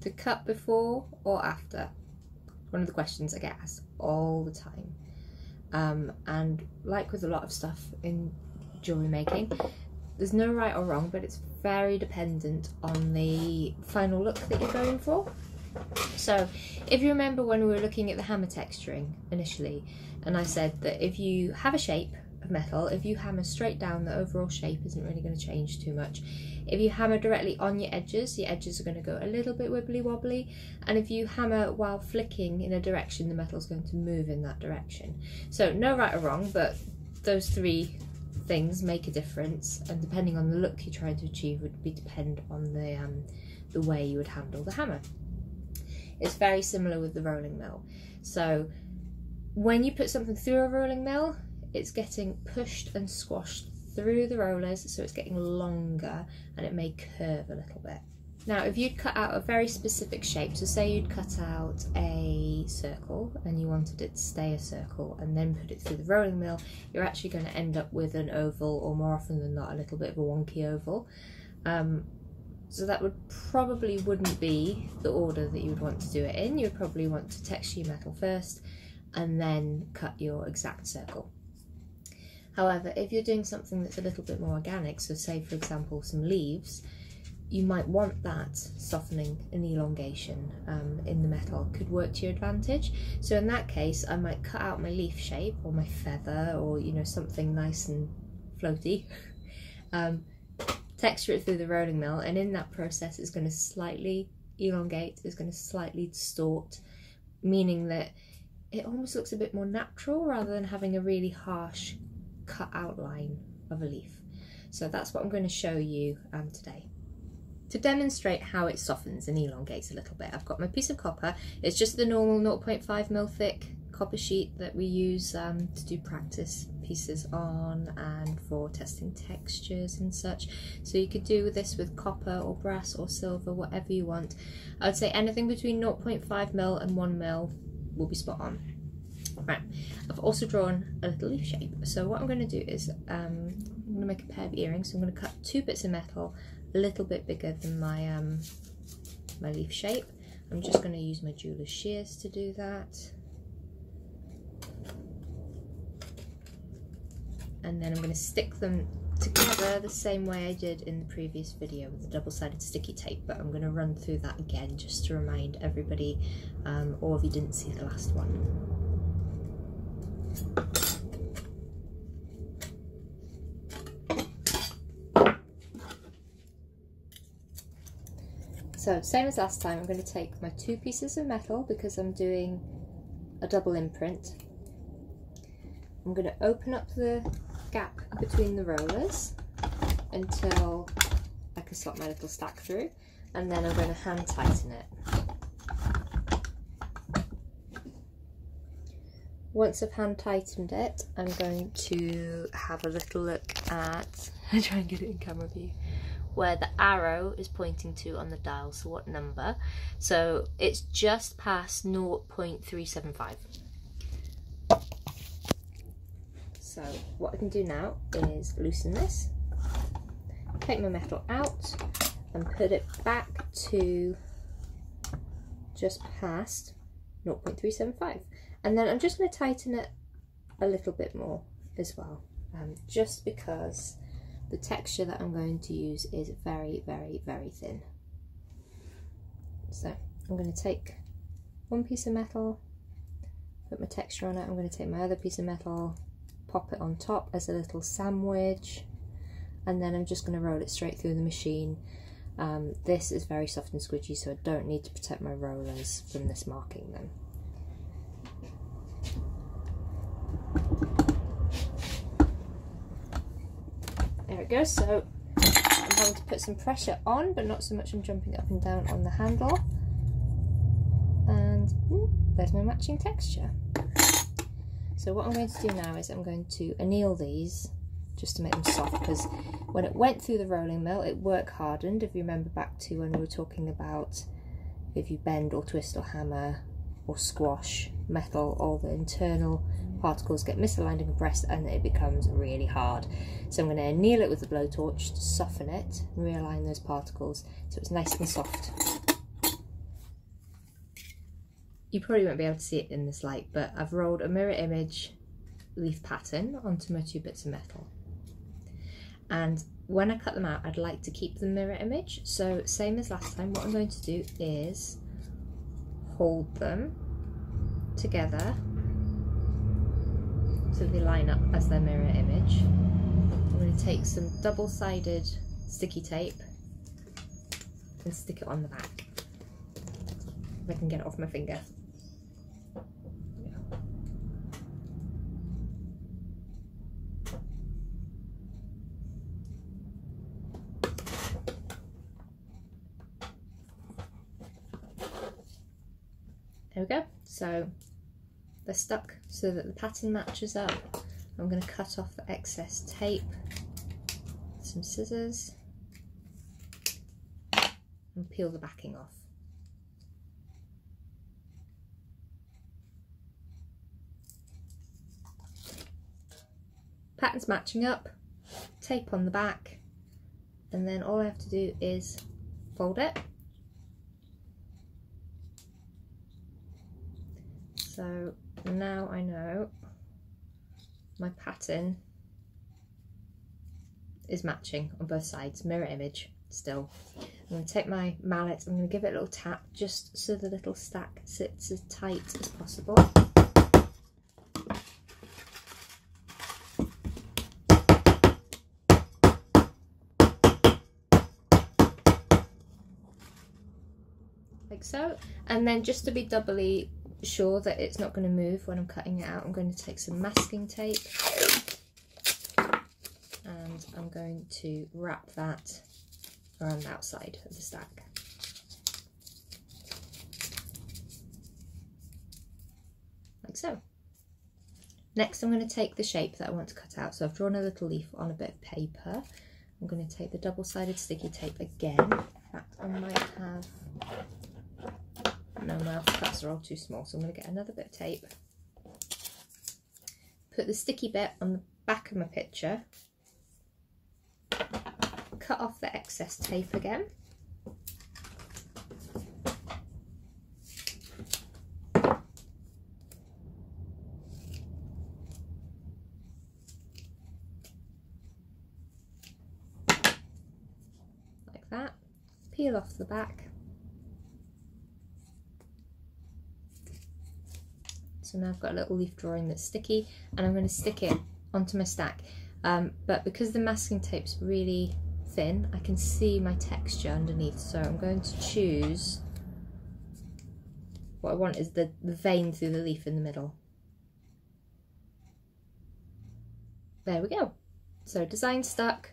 to cut before or after? One of the questions I get asked all the time. And like with a lot of stuff in jewellery making, there's no right or wrong, but it's very dependent on the final look that you're going for. So if you remember when we were looking at the hammer texturing initially, and I said that if you have a shape of metal, if you hammer straight down, the overall shape isn't really going to change too much. If you hammer directly on your edges are going to go a little bit wibbly wobbly, and if you hammer while flicking in a direction, the metal's going to move in that direction. So no right or wrong, but those three things make a difference, and depending on the look you're trying to achieve would depend on the way you would handle the hammer. It's very similar with the rolling mill. So when you put something through a rolling mill, it's getting pushed and squashed through the rollers, so it's getting longer and it may curve a little bit. Now if you'd cut out a very specific shape, so say you'd cut out a circle and you wanted it to stay a circle and then put it through the rolling mill, you're actually going to end up with an oval, or more often than not a little bit of a wonky oval. So that wouldn't be the order that you would want to do it in. You would probably want to texture your metal first and then cut your exact circle. However, if you're doing something that's a little bit more organic, so say for example some leaves, you might want that softening and elongation in the metal could work to your advantage. So in that case, I might cut out my leaf shape or my feather, or something nice and floaty, texture it through the rolling mill, and in that process it's going to slightly elongate, it's going to slightly distort, meaning that it almost looks a bit more natural rather than having a really harsh cut outline of a leaf. So that's what I'm going to show you today. To demonstrate how it softens and elongates a little bit, I've got my piece of copper. It's just the normal 0.5mm thick copper sheet that we use to do practice pieces on and for testing textures and such. So you could do this with copper or brass or silver, whatever you want. I would say anything between 0.5mm and 1mm will be spot on. Right, I've also drawn a little leaf shape. So what I'm going to do is I'm going to make a pair of earrings. So I'm going to cut two bits of metal a little bit bigger than my my leaf shape. I'm just going to use my jeweler's shears to do that. And then I'm going to stick them together the same way I did in the previous video with the double-sided sticky tape, but I'm going to run through that again just to remind everybody, or if you didn't see the last one. So same as last time, I'm going to take my two pieces of metal because I'm doing a double imprint. I'm going to open up the gap between the rollers until I can slot my little stack through, and then I'm going to hand tighten it. Once I've hand tightened it, I'm going to have a little look at, I try and get it in camera view, where the arrow is pointing to on the dial, so what number. So it's just past 0.375. So what I can do now is loosen this, take my metal out and put it back to just past 0.375. And then I'm just going to tighten it a little bit more as well, just because the texture that I'm going to use is very, very, very thin. So I'm going to take one piece of metal, put my texture on it. I'm going to take my other piece of metal, pop it on top as a little sandwich, and then I'm just going to roll it straight through the machine. This is very soft and squidgy, so I don't need to protect my rollers from this marking them. There it goes. So I'm having to put some pressure on, but not so much I'm jumping up and down on the handle. And there's my matching texture. So what I'm going to do now is I'm going to anneal these just to make them soft, because when it went through the rolling mill it work hardened. If you remember back to when we were talking about if you bend or twist or hammer or squash metal, all the internal particles get misaligned and compressed and it becomes really hard. So I'm going to anneal it with the blowtorch to soften it and realign those particles so it's nice and soft. you probably won't be able to see it in this light, but I've rolled a mirror image leaf pattern onto my 2 bits of metal. And when I cut them out, I'd like to keep the mirror image. So same as last time, what I'm going to do is hold them together so they line up as their mirror image. I'm going to take some double-sided sticky tape and stick it on the back. If I can get it off my finger. There we go. So they're stuck so that the pattern matches up. I'm going to cut off the excess tape, some scissors, and peel the backing off. Pattern's matching up, tape on the back, and then all I have to do is fold it. So now I know my pattern is matching on both sides, mirror image still. I'm going to take my mallet, I'm going to give it a little tap just so the little stack sits as tight as possible. Like so. And then just to be doubly sure that it's not going to move when I'm cutting it out, I'm going to take some masking tape and I'm going to wrap that around the outside of the stack. Like so. Next I'm going to take the shape that I want to cut out. So I've drawn a little leaf on a bit of paper. I'm going to take the double-sided sticky tape again. In fact, I might have... No, my cuts are all too small, so I'm going to get another bit of tape. Put the sticky bit on the back of my picture. Cut off the excess tape again. Like that. Peel off the back. So now I've got a little leaf drawing that's sticky and I'm going to stick it onto my stack. But because the masking tape's really thin, I can see my texture underneath. So I'm going to choose, what I want is the vein through the leaf in the middle. There we go. So design stuck,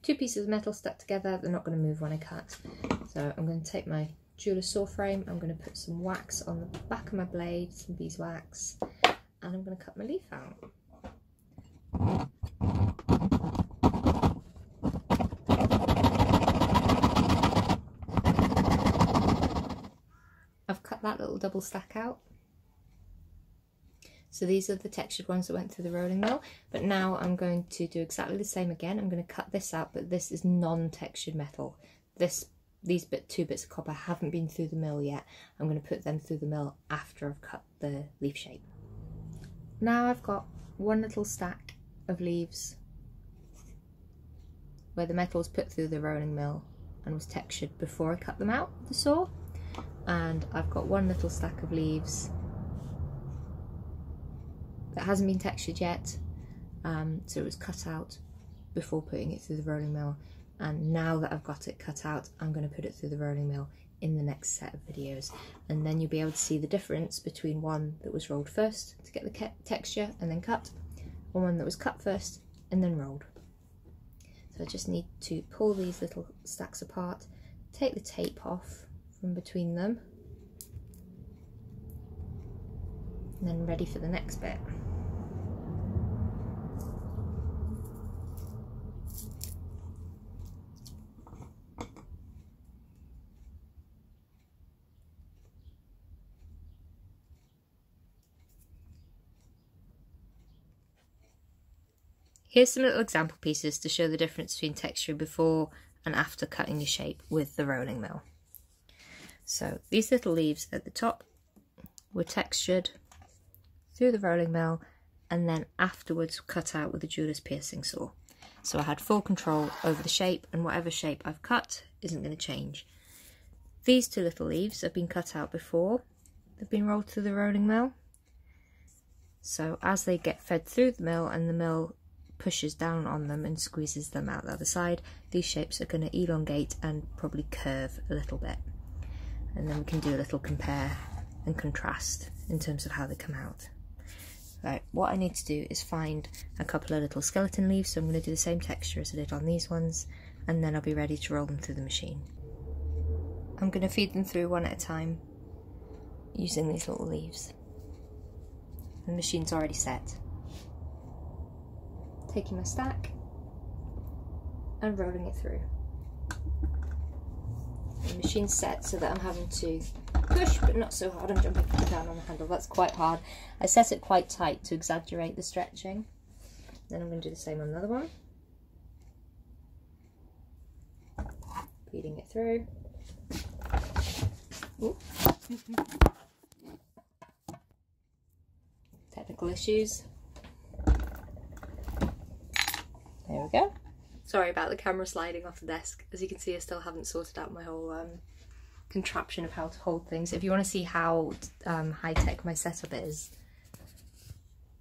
2 pieces of metal stuck together, they're not going to move when I cut. So I'm going to take my jeweler's saw frame, I'm going to put some wax on the back of my blade, some beeswax, and I'm going to cut my leaf out. I've cut that little double stack out. So these are the textured ones that went through the rolling mill, but now I'm going to do exactly the same again. I'm going to cut this out, but this is non-textured metal. These 2 bits of copper haven't been through the mill yet. I'm going to put them through the mill after I've cut the leaf shape. Now I've got one little stack of leaves where the metal was put through the rolling mill and was textured before I cut them out with the saw. And I've got one little stack of leaves that hasn't been textured yet, so it was cut out before putting it through the rolling mill. And now that I've got it cut out, I'm going to put it through the rolling mill in the next set of videos. And then you'll be able to see the difference between one that was rolled first to get the texture and then cut, and one that was cut first and then rolled. So I just need to pull these little stacks apart, take the tape off from between them, and then ready for the next bit. Here's some little example pieces to show the difference between texture before and after cutting the shape with the rolling mill. So these little leaves at the top were textured through the rolling mill and then afterwards cut out with a jeweler's piercing saw. So I had full control over the shape, and whatever shape I've cut isn't going to change. These two little leaves have been cut out before they've been rolled through the rolling mill. So as they get fed through the mill and the mill pushes down on them and squeezes them out the other side, these shapes are going to elongate and probably curve a little bit. And then we can do a little compare and contrast in terms of how they come out. Right, what I need to do is find a couple of little skeleton leaves, so I'm going to do the same texture as I did on these ones, and then I'll be ready to roll them through the machine. I'm going to feed them through one at a time using these little leaves. The machine's already set. Taking my stack and rolling it through. The machine's set so that I'm having to push, but not so hard. I'm jumping up and down on the handle. That's quite hard. I set it quite tight to exaggerate the stretching. Then I'm going to do the same on another one. Feeding it through. Ooh. Technical issues. There we go. Sorry about the camera sliding off the desk. As you can see, I still haven't sorted out my whole contraption of how to hold things. If you want to see how high-tech my setup is,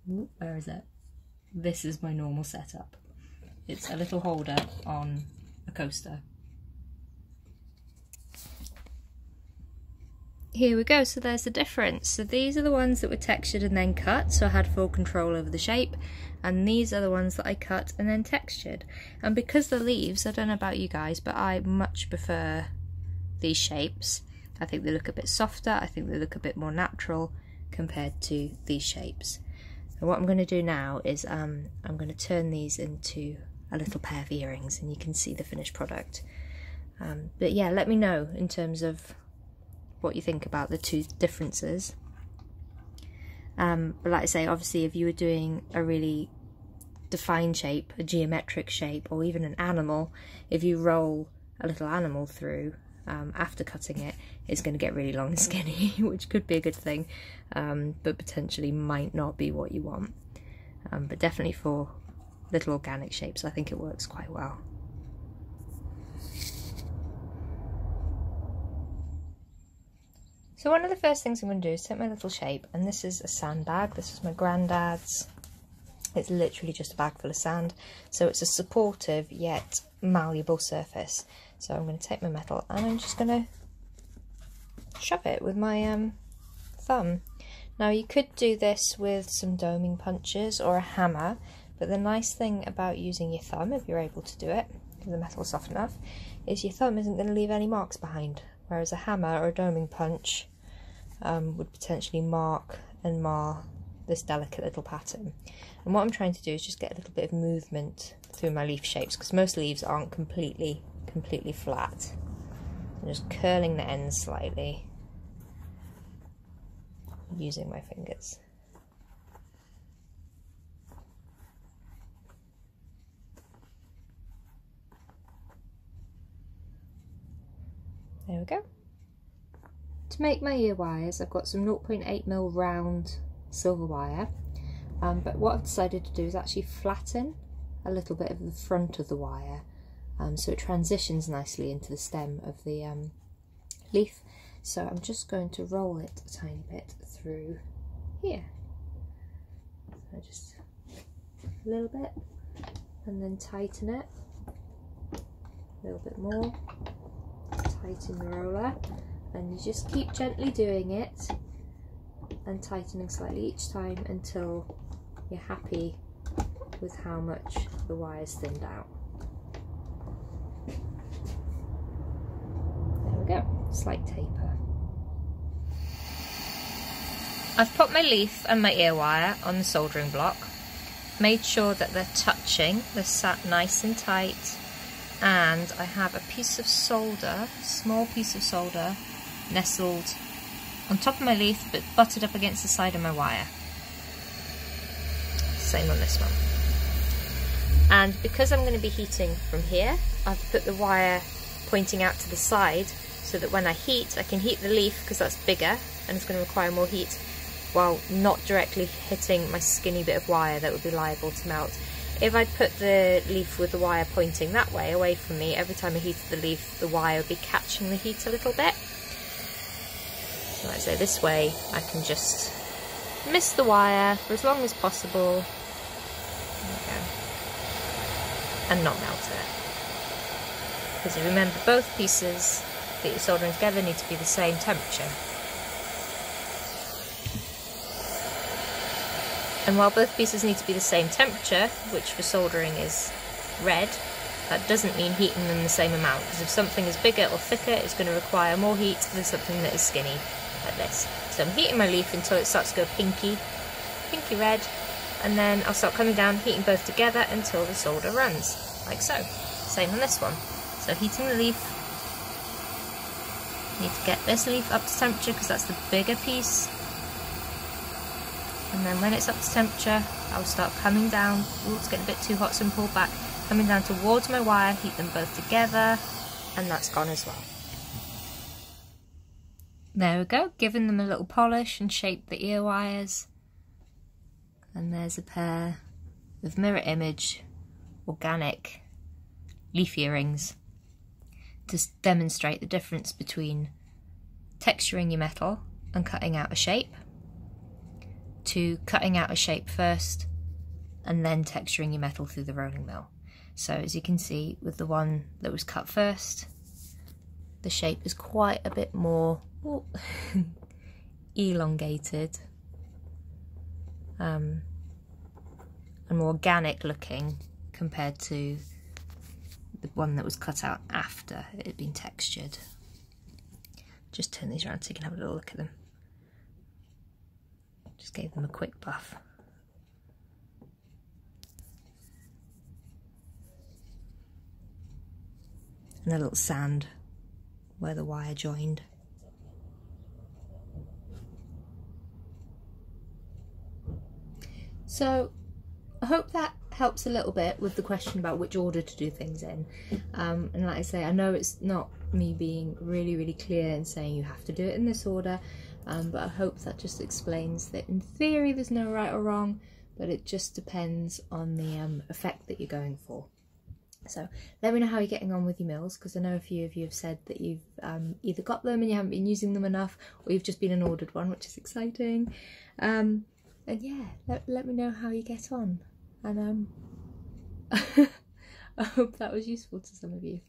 where is it? This is my normal setup. It's a little holder on a coaster. Here we go, so there's the difference. So these are the ones that were textured and then cut, so I had full control over the shape, and these are the ones that I cut and then textured. And because the leaves, I don't know about you guys, but I much prefer these shapes. I think they look a bit softer, I think they look a bit more natural compared to these shapes. And what I'm going to do now is I'm going to turn these into a little pair of earrings and you can see the finished product. But yeah, let me know in terms of what you think about the two differences. But like I say, obviously if you were doing a really defined shape, a geometric shape, or even an animal, if you roll a little animal through after cutting it, it's going to get really long and skinny, which could be a good thing, but potentially might not be what you want. But definitely for little organic shapes, I think it works quite well. So one of the first things I'm going to do is take my little shape, and this is a sandbag. This is my granddad's. It's literally just a bag full of sand, so it's a supportive yet malleable surface. So I'm going to take my metal and I'm just going to shove it with my thumb. Now you could do this with some doming punches or a hammer, but the nice thing about using your thumb, if you're able to do it, if the metal's soft enough, is your thumb isn't going to leave any marks behind, whereas a hammer or a doming punch would potentially mark and mar this delicate little pattern. And what I'm trying to do is just get a little bit of movement through my leaf shapes, because most leaves aren't completely flat. I'm just curling the ends slightly using my fingers. There we go. To make my ear wires, I've got some 0.8mm round silver wire, but what I've decided to do is actually flatten a little bit of the front of the wire, so it transitions nicely into the stem of the leaf. So I'm just going to roll it a tiny bit through here. So just a little bit, and then tighten it a little bit more, tighten the roller, and you just keep gently doing it and tightening slightly each time until you're happy with how much the wire's thinned out. There we go, slight taper. I've put my leaf and my ear wire on the soldering block, made sure that they're touching, they're sat nice and tight, and I have a piece of solder, a small piece of solder, nestled on top of my leaf but butted up against the side of my wire. Same on this one. And because I'm going to be heating from here, I've put the wire pointing out to the side so that when I can heat the leaf, because that's bigger and it's going to require more heat, while not directly hitting my skinny bit of wire that would be liable to melt. If I'd put the leaf with the wire pointing that way, away from me, every time I heated the leaf, the wire would be catching the heat a little bit. So like I say, this way I can just mist the wire for as long as possible. There we go. And not melt it. Because you remember, both pieces that you're soldering together need to be the same temperature. And while both pieces need to be the same temperature, which for soldering is red, that doesn't mean heating them the same amount, because if something is bigger or thicker, it's going to require more heat than something that is skinny, like this. So I'm heating my leaf until it starts to go pinky red, and then I'll start coming down, heating both together until the solder runs, like so. Same on this one. So heating the leaf, need to get this leaf up to temperature because that's the bigger piece. And then when it's up to temperature, I'll start coming down. Ooh, it's getting a bit too hot, so I'm pulled back. Coming down towards my wire, heat them both together, and that's gone as well. There we go, giving them a little polish and shape the ear wires. And there's a pair of mirror image organic leaf earrings to demonstrate the difference between texturing your metal and cutting out a shape, to cutting out a shape first and then texturing your metal through the rolling mill. So as you can see, with the one that was cut first, the shape is quite a bit more elongated and more organic looking compared to the one that was cut out after it had been textured. Just turn these around so you can have a little look at them. Just gave them a quick buff. And a little sand where the wire joined. So I hope that helps a little bit with the question about which order to do things in. And like I say, I know it's not me being really clear and saying you have to do it in this order, but I hope that just explains that in theory there's no right or wrong, but it just depends on the effect that you're going for. So let me know how you're getting on with your mills, because I know a few of you have said that you've either got them and you haven't been using them enough, or you've just been an ordered one, which is exciting. And yeah, let me know how you get on. And I hope that was useful to some of you.